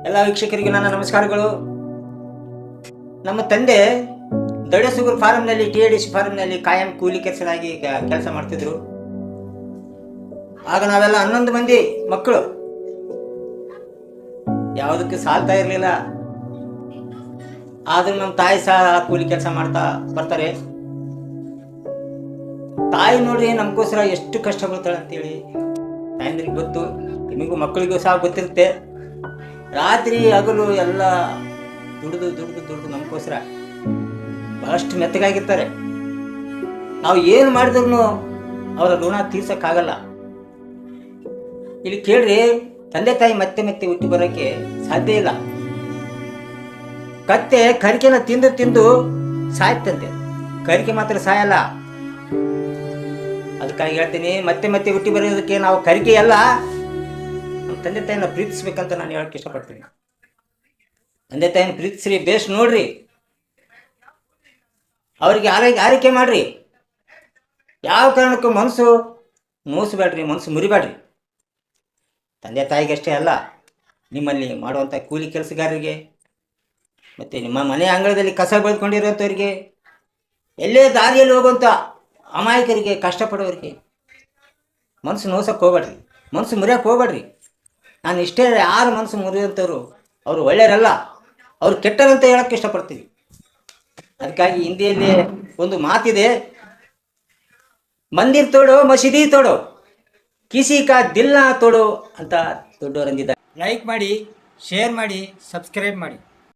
ಎಲ್ಲ ವೀಕ್ಷಕರಿಗೆ ನನ್ನ ನಮಸ್ಕಾರಗಳು. ನಮ್ಮ ತಂದೆ ದಡಸುಗೂರು ಫಾರಂನಲ್ಲಿ TADC ಫಾರಂನಲ್ಲಿ ಕಾಯಂ ಕೂಲಿ ಕೆಲಸದಾಗಿ ಕೆಲಸ ಮಾಡ್ತಿದ್ರು. ಆಗ ನಾವೆಲ್ಲ 11 ಮಂದಿ ಮಕ್ಕಳು, ಯಾವುದಕ್ಕೆ ಸಾಲ್ತಾ ಇರಲಿಲ್ಲ. ಆದ್ರೂ ನಮ್ಮ ತಾಯಿ ಸಹ ಕೂಲಿ ಕೆಲಸ ಮಾಡ್ತಾ ಬರ್ತಾರೆ. ತಾಯಿ ನೋಡ್ರಿ ನಮಗೋಸ್ಕರ ಎಷ್ಟು ಕಷ್ಟ ಪಡ್ತಾಳೆ ಅಂತೇಳಿ ತಾಯಂದ್ರಿಗೆ ಗೊತ್ತು, ನಿಮಗೂ ಮಕ್ಕಳಿಗೂ ಸಹ ಗೊತ್ತಿರುತ್ತೆ. ರಾತ್ರಿ ಹಗಲು ಎಲ್ಲ ದುಡಿದು ನಮಗೋಸ್ಕರ ಬಹಳಷ್ಟು ಮೆತ್ತಗಾಗಿರ್ತಾರೆ. ನಾವು ಏನು ಮಾಡಿದ್ರು ಅವರ ಋಣ ತೀರ್ಸಕ್ಕಾಗಲ್ಲ. ಇಲ್ಲಿ ಕೇಳ್ರಿ, ತಂದೆ ತಾಯಿ ಮತ್ತೆ ಹುಟ್ಟಿ ಬರೋಕ್ಕೆ ಸಾಧ್ಯ ಇಲ್ಲ. ಕತ್ತೆ ಕರಿಕೆನ ತಿಂದು ಸಾಯ್ತಂತೆ, ಕರಿಕೆ ಮಾತ್ರ ಸಾಯಲ್ಲ. ಅದಕ್ಕಾಗಿ ಹೇಳ್ತೀನಿ, ಮತ್ತೆ ಹುಟ್ಟಿ ಬರೋದಕ್ಕೆ ನಾವು ಕರಿಕೆ ಅಲ್ಲ, ನಮ್ಮ ತಂದೆ ತಾಯಿನ ಪ್ರೀತಿಸ್ಬೇಕಂತ ನಾನು ಹೇಳಕ್ಕೆ ಇಷ್ಟಪಡ್ತೀನಿ. ತಂದೆ ತಾಯಿನ ಪ್ರೀತಿಸ್ರಿ, ಬೇಸ್ ನೋಡ್ರಿ, ಅವರಿಗೆ ಆರೈಕೆ ಮಾಡ್ರಿ. ಯಾವ ಕಾರಣಕ್ಕೂ ಮನಸ್ಸು ನೋಯಿಸ್ಬೇಡ್ರಿ, ಮನಸ್ಸು ಮುರಿಬೇಡ್ರಿ. ತಂದೆ ತಾಯಿಗಷ್ಟೇ ಅಲ್ಲ, ನಿಮ್ಮಲ್ಲಿ ಮಾಡುವಂಥ ಕೂಲಿ ಕೆಲಸಗಾರರಿಗೆ, ಮತ್ತು ನಿಮ್ಮ ಮನೆ ಅಂಗಳದಲ್ಲಿ ಕಸ ಬೆಳೆದುಕೊಂಡಿರೋಂಥವ್ರಿಗೆ, ಎಲ್ಲೇ ದಾರಿಯಲ್ಲಿ ಹೋಗುವಂಥ ಅಮಾಯಕರಿಗೆ, ಕಷ್ಟಪಡೋರಿಗೆ ಮನಸ್ಸು ನೋಸಕ್ಕೆ ಹೋಗ್ಬೇಡ್ರಿ, ಮನಸ್ಸು ಮುರಿಯೋಕೆ ಹೋಗ್ಬೇಡ್ರಿ. ನಾನು ಇಷ್ಟೇ, ಯಾರು ಮನಸ್ಸು ಮುರಿಯುವಂಥವ್ರು ಅವರು ಒಳ್ಳೆಯವರಲ್ಲ, ಅವರು ಕೆಟ್ಟರಂತ ಹೇಳೋಕ್ಕೆ ಇಷ್ಟಪಡ್ತೀವಿ. ಅದಕ್ಕಾಗಿ ಹಿಂದಿಯಲ್ಲಿ ಒಂದು ಮಾತಿದೆ, ಮಂದಿರ್ ತೋಡೋ ಮಸೀದಿ ತೋಡೋ, ಕಿಸಿ ಕಾ ದಿಲ್ ನಾ ತೋಡೋ ಅಂತ ದೊಡ್ಡವರಂದಿದ್ದಾರೆ. ಲೈಕ್ ಮಾಡಿ, ಶೇರ್ ಮಾಡಿ, ಸಬ್ಸ್ಕ್ರೈಬ್ ಮಾಡಿ.